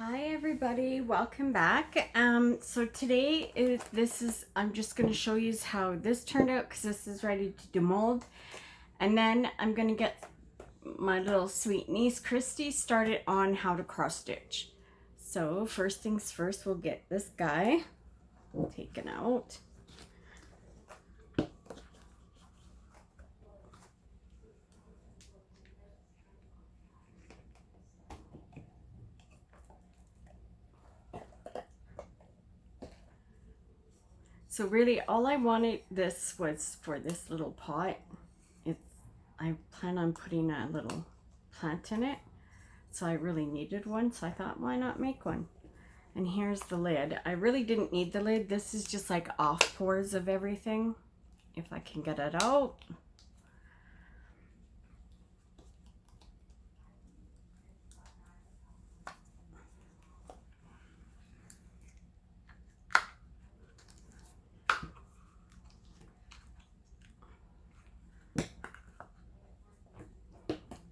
Hi everybody, welcome back. So today I'm just going to show you how this turned out because this is ready to demold, and then I'm going to get my little sweet niece Kristy started on how to cross stitch. So first things first, we'll get this guy taken out. So really all I wanted this was for this little pot. I plan on putting a little plant in it, so I really needed one, so I thought, why not make one? And here's the lid. I really didn't need the lid. This is just like off pours of everything, if I can get it out.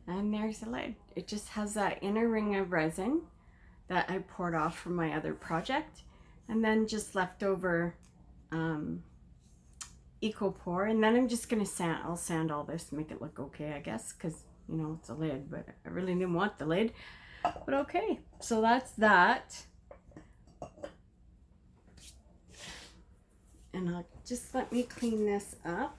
And there's the lid. It just has that inner ring of resin that I poured off from my other project, and then just leftover eco pour. And then I'm just gonna I'll sand all this, make it look okay, I guess, because you know it's a lid, but I really didn't want the lid. But okay, so that's that. And I'll just let me clean this up,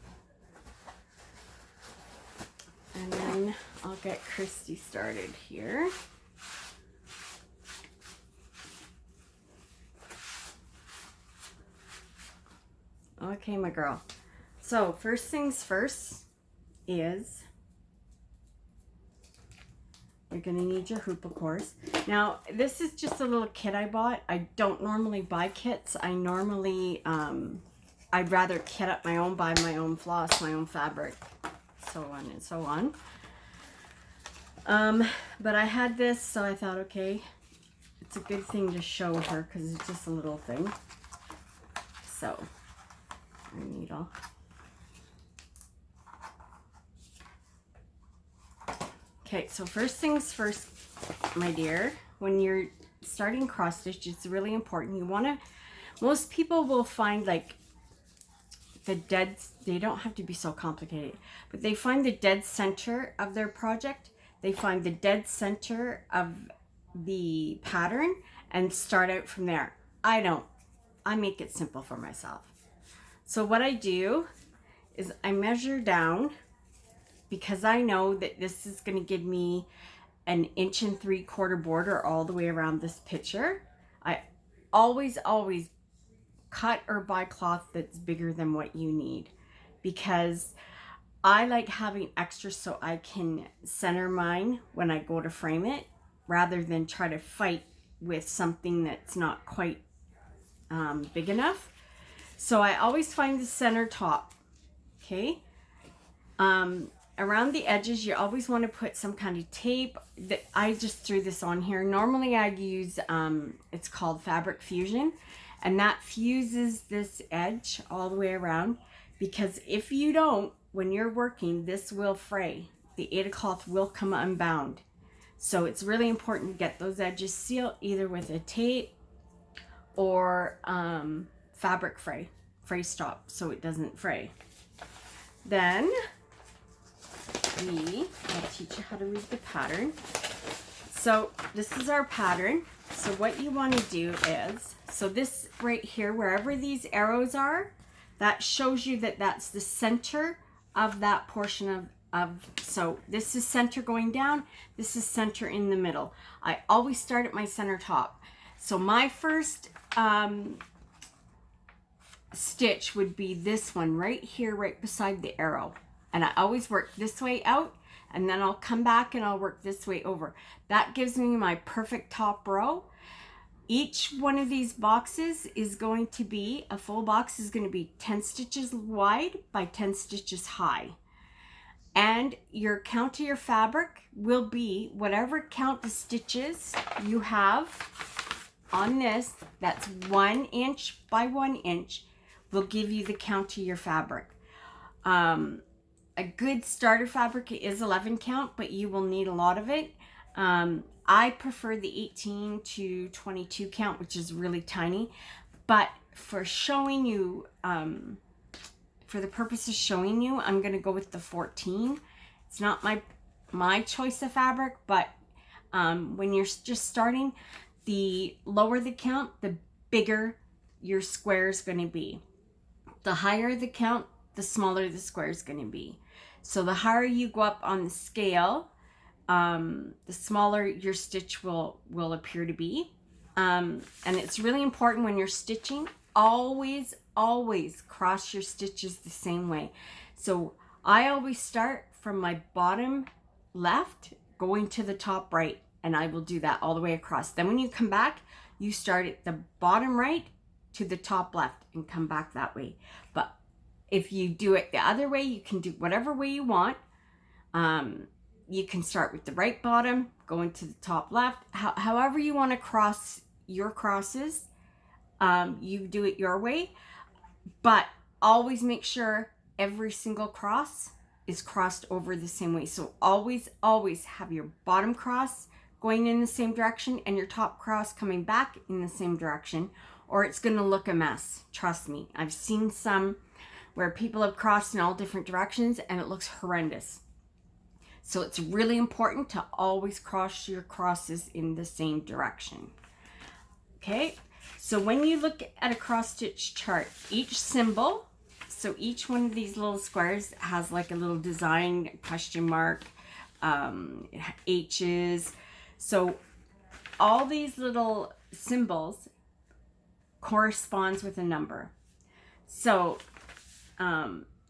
and then I'll get Kristy started here. Okay, my girl. So first things first is you're gonna need your hoop, of course. Now, this is just a little kit I bought. I don't normally buy kits. I normally, I'd rather kit up my own, buy my own floss, my own fabric, so on and so on. But I had this, so I thought, okay, it's a good thing to show her because it's just a little thing. So, our needle. Okay, so first things first, my dear, when you're starting cross stitch, it's really important. You want to, most people will find like the dead, they don't have to be so complicated, but they find the dead center of their project. They find the dead center of the pattern and start out from there. I don't. I make it simple for myself. So what I do is I measure down, because I know that this is going to give me an 1 3/4 border all the way around this picture. I always cut or buy cloth that's bigger than what you need, because I like having extra so I can center mine when I go to frame it, rather than try to fight with something that's not quite big enough. So I always find the center top, okay? Around the edges, you always want to put some kind of tape. That I just threw this on here. Normally I'd use, it's called Fabric Fusion, and that fuses this edge all the way around, because if you don't, when you're working, this will fray. The Ada cloth will come unbound. So it's really important to get those edges sealed either with a tape or fabric fray stop, so it doesn't fray. Then I'll teach you how to read the pattern. So this is our pattern. So what you want to do is, so this right here, wherever these arrows are, that shows you that that's the center of that portion of, so this is center going down, this is center in the middle. I always start at my center top. So my first stitch would be this one right here, right beside the arrow. And I always work this way out, and then I'll come back and I'll work this way over. That gives me my perfect top row. Each one of these boxes is going to be, a full box is going to be 10 stitches wide by 10 stitches high. And your count of your fabric will be whatever count of stitches you have on this, that's 1 inch by 1 inch, will give you the count of your fabric. A good starter fabric is 11 count, but you will need a lot of it. I prefer the 18 to 22 count, which is really tiny, but for showing you, for the purpose of showing you, I'm going to go with the 14. It's not my choice of fabric, but when you're just starting, the lower the count, the bigger your square is going to be. The higher the count, the smaller the square is going to be. So the higher you go up on the scale, the smaller your stitch will appear to be. And it's really important when you're stitching, always cross your stitches the same way. So I always start from my bottom left going to the top right, and I will do that all the way across. Then when you come back, you start at the bottom right to the top left and come back that way. But if you do it the other way, you can do whatever way you want. You can start with the right bottom, going to the top left. However you want to cross your crosses, you do it your way. But always make sure every single cross is crossed over the same way. So always have your bottom cross going in the same direction and your top cross coming back in the same direction, or it's going to look a mess. Trust me. I've seen some where people have crossed in all different directions and it looks horrendous. So it's really important to always cross your crosses in the same direction. Okay, so when you look at a cross stitch chart, each symbol, so each one of these little squares has like a little design, question mark, H's. So all these little symbols corresponds with a number. So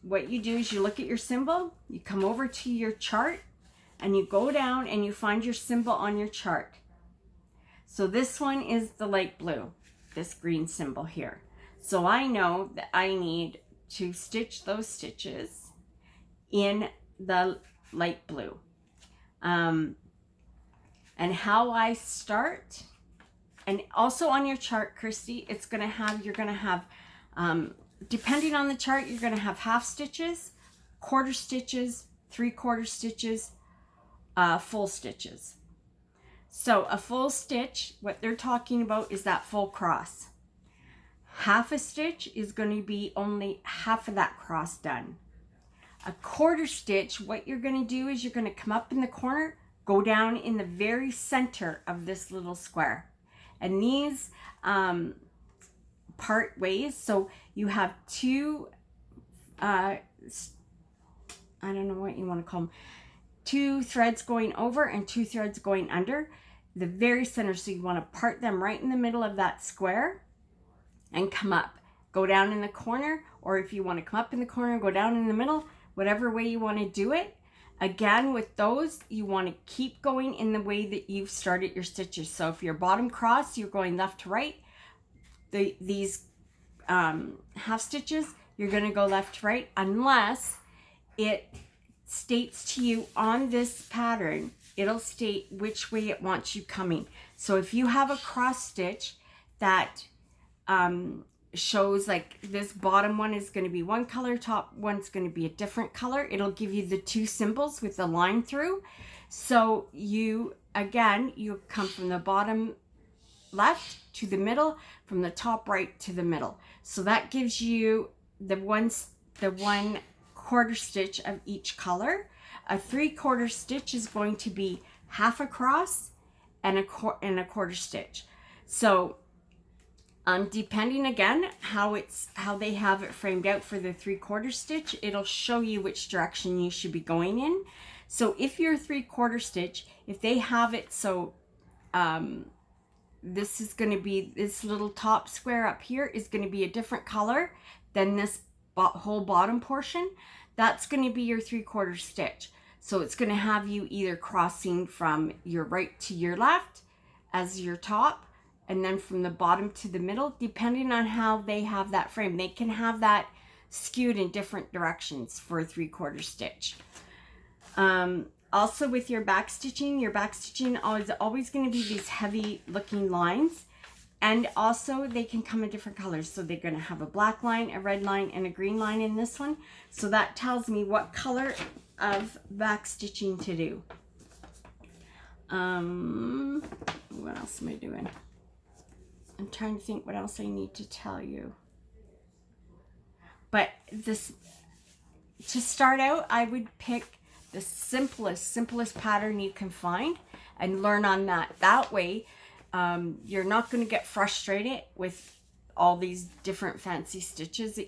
what you do is you look at your symbol, you come over to your chart, and you go down and you find your symbol on your chart. So this one is the light blue, this green symbol here. So I know that I need to stitch those stitches in the light blue. And how I start, and also on your chart, Kristy, it's going to have, you're going to have, depending on the chart, you're going to have half stitches, quarter stitches, 3/4 stitches, full stitches. So a full stitch, what they're talking about is that full cross. Half a stitch is going to be only half of that cross done. A quarter stitch, what you're going to do is you're going to come up in the corner, go down in the very center of this little square. And these part ways, so you have two, I don't know what you want to call them, 2 threads going over and 2 threads going under the very center. So you want to part them right in the middle of that square and come up, go down in the corner, or if you want to come up in the corner, go down in the middle, whatever way you want to do it. Again, with those, you want to keep going in the way that you've started your stitches. So if your bottom cross, you're going left to right, these half stitches, you're going to go left to right, unless it states to you on this pattern, it'll state which way it wants you coming. So if you have a cross stitch that shows like this bottom one is going to be one color, top one's going to be a different color, it'll give you the 2 symbols with the line through. So you, again, you come from the bottom left to the middle, from the top right to the middle. So that gives you the 1/4 stitch of each color. A 3/4 stitch is going to be half a cross and a quarter stitch. So depending again how they have it framed out for the 3/4 stitch, it'll show you which direction you should be going in. So if you're 3/4 stitch, if they have it so this is going to be, this little top square up here is going to be a different color than this whole bottom portion, that's going to be your 3/4 stitch. So it's going to have you either crossing from your right to your left as your top, and then from the bottom to the middle, depending on how they have that frame. They can have that skewed in different directions for a 3/4 stitch. Also with your back stitching is always going to be these heavy looking lines, and also they can come in different colors. So they're going to have a black line, a red line, and a green line in this one. So that tells me what color of back stitching to do. What else am I doing? I'm trying to think what else I need to tell you. But this, to start out, I would pick the simplest pattern you can find and learn on that. That way, you're not going to get frustrated with all these different fancy stitches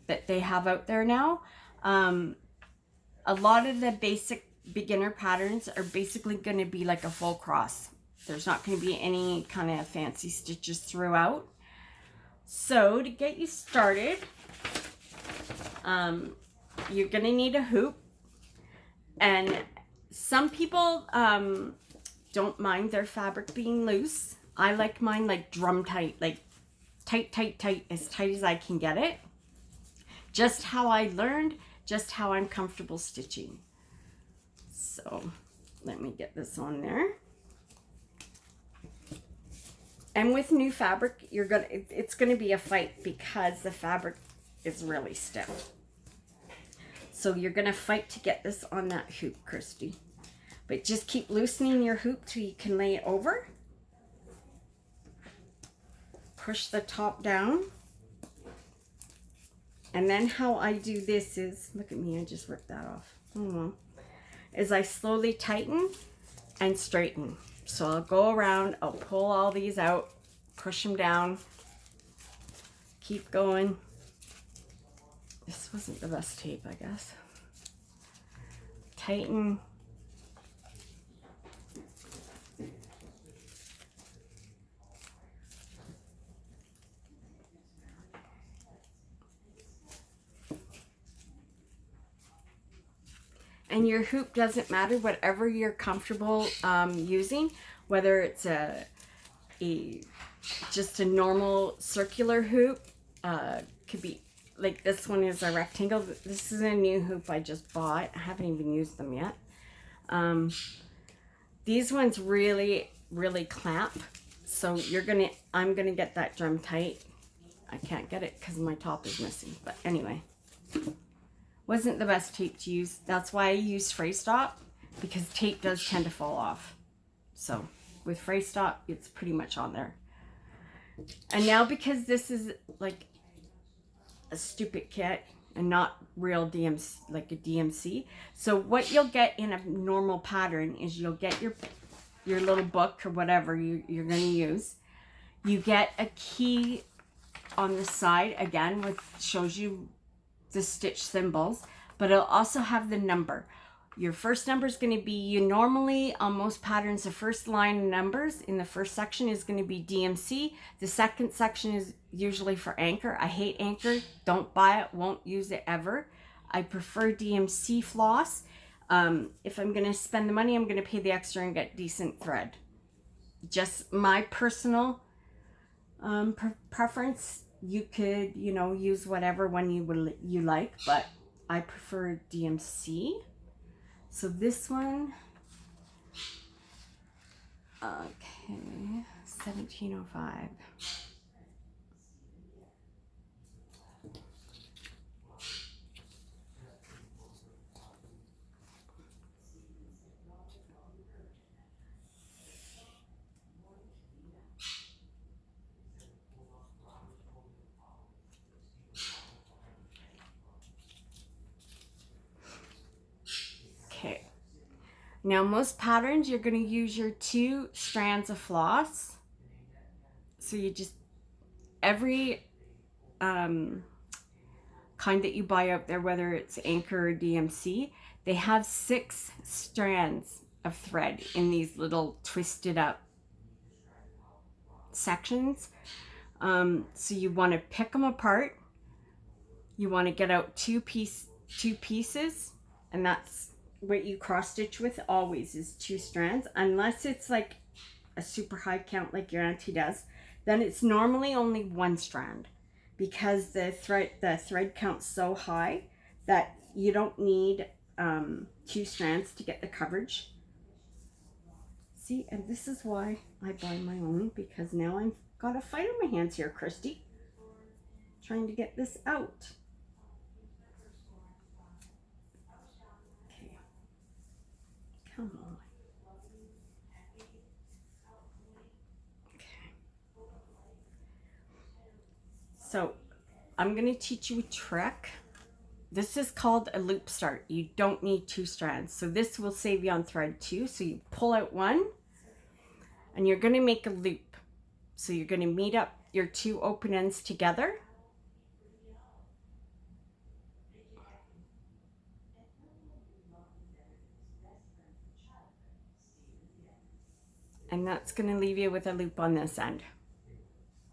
that they have out there now. A lot of the basic beginner patterns are basically going to be like a full cross. There's not going to be any kind of fancy stitches throughout. So to get you started, you're going to need a hoop. And some people don't mind their fabric being loose. I like mine like drum tight, like tight, as tight as I can get it. Just how I learned, just how I'm comfortable stitching. So let me get this on there. And with new fabric, it's gonna be a fight because the fabric is really stiff. So you're gonna fight to get this on that hoop, Kristy. But just keep loosening your hoop till you can lay it over. Push the top down. And then how I do this is, look at me, I just ripped that off. Oh well. Is I slowly tighten and straighten. So I'll go around, I'll pull all these out, push them down, keep going. This wasn't the best tape, I guess. Tighten. And your hoop doesn't matter, whatever you're comfortable using, whether it's just a normal circular hoop, could be like this one is a rectangle. This is a new hoop I just bought. I haven't even used them yet. These ones really clamp, so I'm gonna get that drum tight. I can't get it because my top is missing, but anyway. Wasn't the best tape to use. That's why I use Fray Stop, because tape does tend to fall off. So with Fray Stop, it's pretty much on there. And now because this is like a stupid kit and not real DMC, like a DMC. So what you'll get in a normal pattern is you'll get your little book or whatever you're going to use. You get a key on the side, again, which shows you the stitch symbols, but it'll also have the number. Your first number is going to be, normally on most patterns, the first line of numbers in the first section is going to be DMC. The second section is usually for anchor. I hate anchor. Don't buy it. Won't use it ever. I prefer DMC floss. If I'm going to spend the money, I'm going to pay the extra and get decent thread. Just my personal preference. You could, use whatever one you like, but I prefer DMC. So this one, okay, 1705. Okay. Now most patterns, you're going to use your 2 strands of floss. So you just, every kind that you buy out there, whether it's Anchor or DMC, they have 6 strands of thread in these little twisted up sections. So you want to pick them apart. You want to get out 2 pieces, and that's what you cross stitch with always is 2 strands, unless it's like a super high count like your auntie does. Then it's normally only 1 strand, because the thread count's so high that you don't need 2 strands to get the coverage. See, and this is why I buy my own, because now I've got a fight on my hands here, Kristy, trying to get this out. Come on. So I'm going to teach you a trick. This is called a loop start. You don't need 2 strands. So this will save you on thread 2. So you pull out 1 and you're going to make a loop. So you're going to meet up your 2 open ends together. And that's going to leave you with a loop on this end.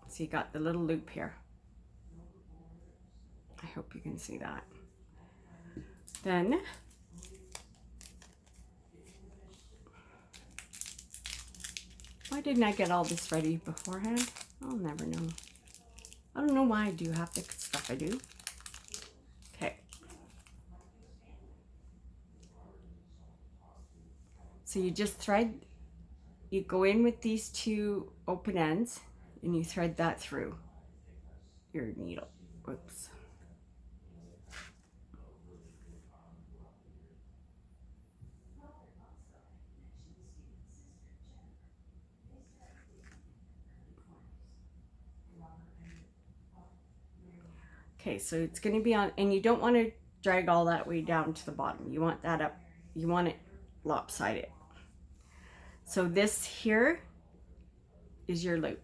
So you got the little loop here. I hope you can see that. Then why didn't I get all this ready beforehand? I'll never know. I don't know why I do half the stuff I do. Okay. So you just thread, you go in with these 2 open ends and you thread that through your needle. Whoops. Okay, so it's going to be on, and you don't want to drag all that way down to the bottom. You want that up, you want it lopsided. So this here is your loop.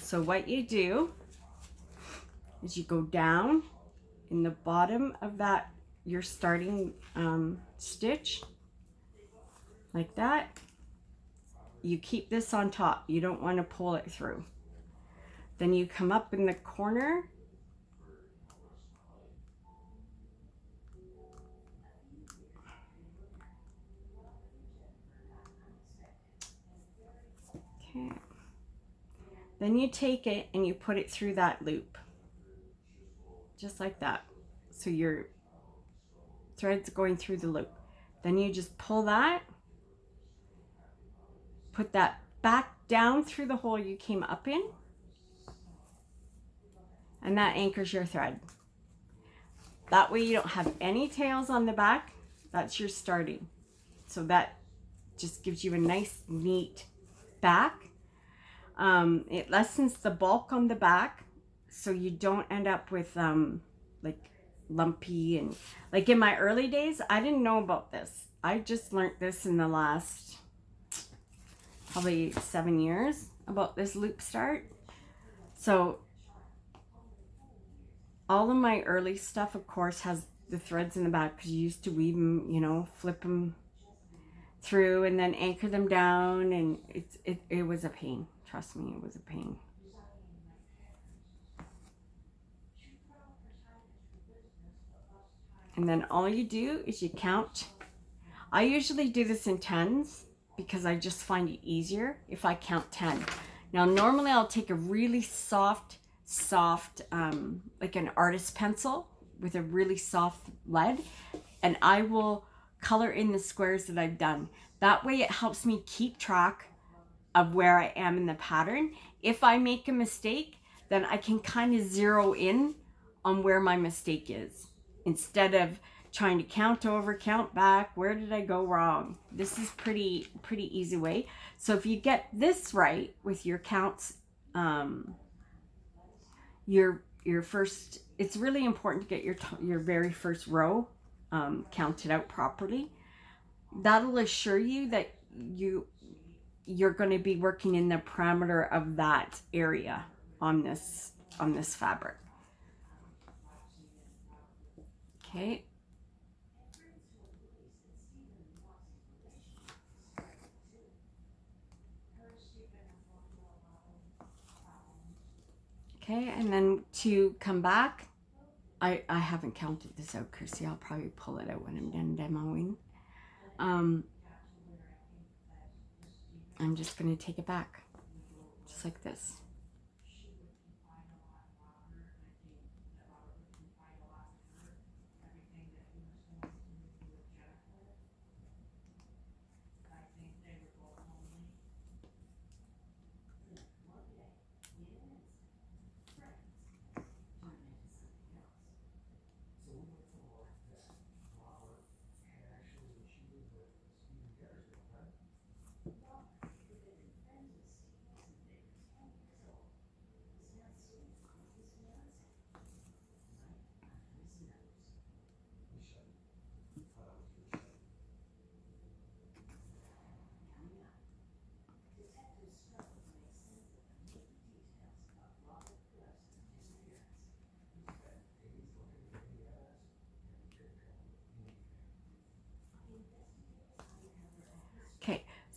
So what you do is you go down in the bottom of that, your starting stitch, like that. You keep this on top. You don't want to pull it through. Then you come up in the corner. Okay. Then you take it and you put it through that loop. Just like that. So your thread's going through the loop. Then you just pull that, put that back down through the hole you came up in, and that anchors your thread. That way you don't have any tails on the back. That's your starting. So that just gives you a nice, neat back. It lessens the bulk on the back, so you don't end up with like lumpy, and like in my early days, I didn't know about this. I just learned this in the last probably 7 years about this loop start. So all of my early stuff, of course, has the threads in the back because you used to weave them, you know, flip them through and then anchor them down, and it was a pain. Trust me, it was a pain. And then all you do is you count. I usually do this in 10s because I just find it easier if I count 10. Now normally I'll take a really soft like an artist pencil with a really soft lead, and I will color in the squares that I've done. That way it helps me keep track of where I am in the pattern. If I make a mistake, then I can kind of zero in on where my mistake is instead of trying to count over, count back. Where did I go wrong? This is pretty easy way. So if you get this right with your counts, your first, it's really important to get your very first row counted out properly. That'll assure you that you're going to be working in the parameter of that area on this fabric. Okay. Okay, and then to come back, I haven't counted this out, Kristy. I'll probably pull it out when I'm done demoing. I'm just going to take it back, just like this.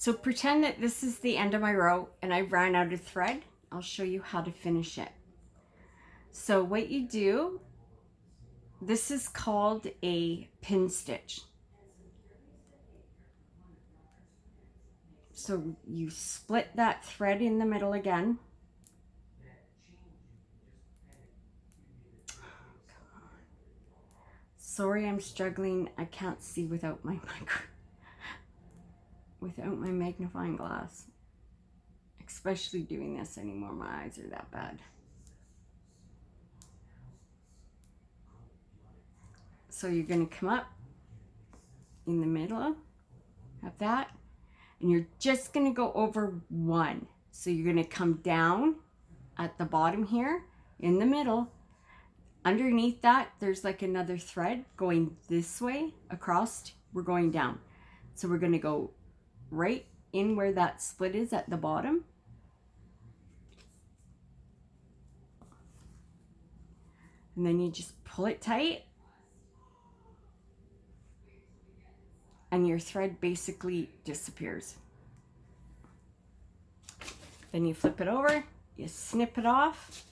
So pretend that this is the end of my row and I ran out of thread. I'll show you how to finish it. So what you do, this is called a pin stitch. So you split that thread in the middle again. Sorry, I'm struggling. I can't see without my magnifying glass. Especially doing this anymore. My eyes are that bad. So you're going to come up in the middle of that, and you're just going to go over one. So you're going to come down at the bottom here in the middle. Underneath that, there's like another thread going this way across. We're going down. So we're going to go right in where that split is at the bottom. And then you just pull it tight. And your thread basically disappears. Then you flip it over, you snip it off,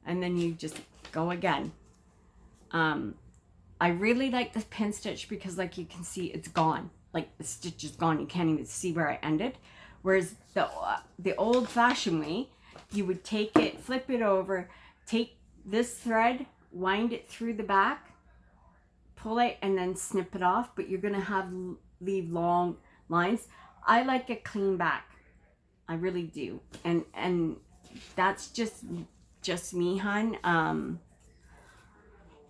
and then you just go again. I really like the pin stitch because, like, you can see it's gone. Like, the stitch is gone. You can't even see where I ended. Whereas the old-fashioned way, you would take it, flip it over, take this thread, wind it through the back, pull it, and then snip it off. But you're gonna leave long lines. I like a clean back. I really do. And that's just me, hun.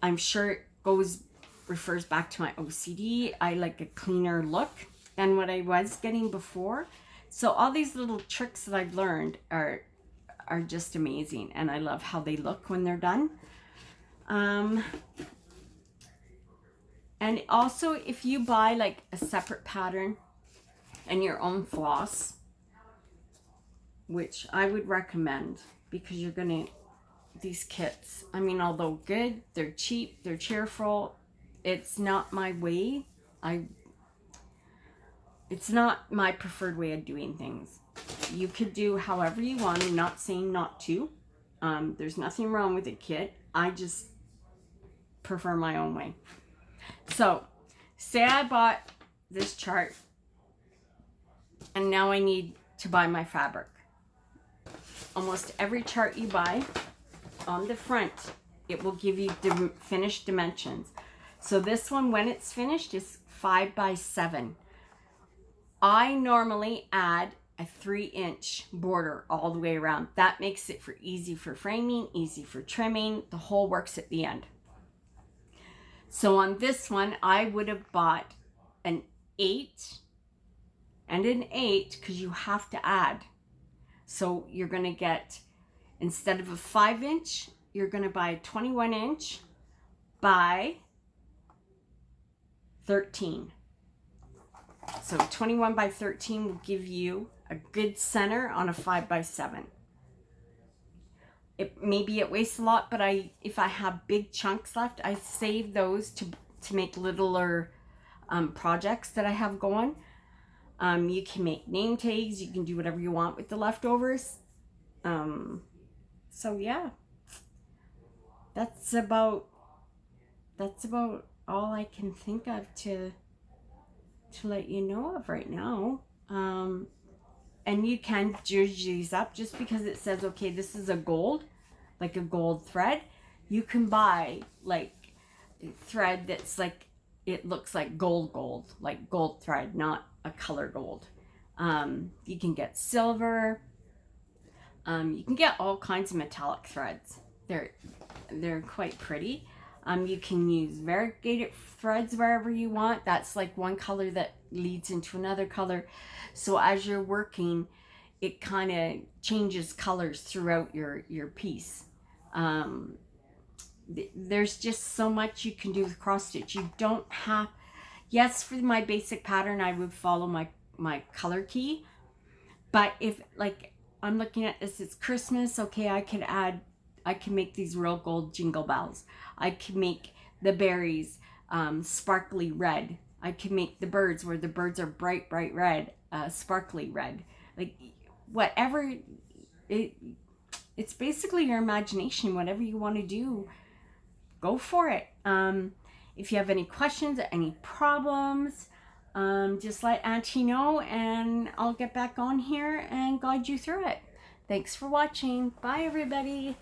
I'm sure it refers back to my OCD. I like a cleaner look than what I was getting before. So all these little tricks that I've learned are just amazing, and I love how they look when they're done. And also, if you buy like a separate pattern and your own floss, which I would recommend, because you're gonna, these kits, I mean, although good, they're cheap, they're cheerful, it's not my way. It's not my preferred way of doing things. You could do however you want. I'm not saying not to. There's nothing wrong with a kit. I just prefer my own way. So, say I bought this chart and now I need to buy my fabric. Almost every chart you buy, on the front, it will give you the finished dimensions. So this one, when it's finished, is 5 by 7. I normally add a 3-inch border all the way around. That makes it easy for framing, easy for trimming. The whole works at the end. So on this one, I would have bought an 8 and an 8, because you have to add. So you're going to get, instead of a 5-inch, you're going to buy a 21-inch by 13. So 21 by 13 will give you a good center on a 5 by 7. Maybe it wastes a lot, but if I have big chunks left, I save those to make littler projects that I have going. You can make name tags. You can do whatever you want with the leftovers. So yeah, that's about all I can think of to let you know of right now. And you can judge these up. Just because it says, okay, this is a gold, like a gold thread, you can buy like thread that's like, it looks like gold, like gold thread, not a color gold. You can get silver. You can get all kinds of metallic threads. They're quite pretty. You can use variegated threads wherever you want. That's like one color that leads into another color. So as you're working, it kind of changes colors throughout your piece. There's just so much you can do with cross stitch. You don't have, yes, for my basic pattern, I would follow my color key. But if, like, I'm looking at this, it's Christmas, okay, I can make these real gold jingle bells. I can make the berries sparkly red. I could make the birds where the birds are bright, bright red, sparkly red. Like whatever, it's basically your imagination. Whatever you want to do, go for it. If you have any questions or any problems, just let Auntie know and I'll get back on here and guide you through it. Thanks for watching. Bye, everybody.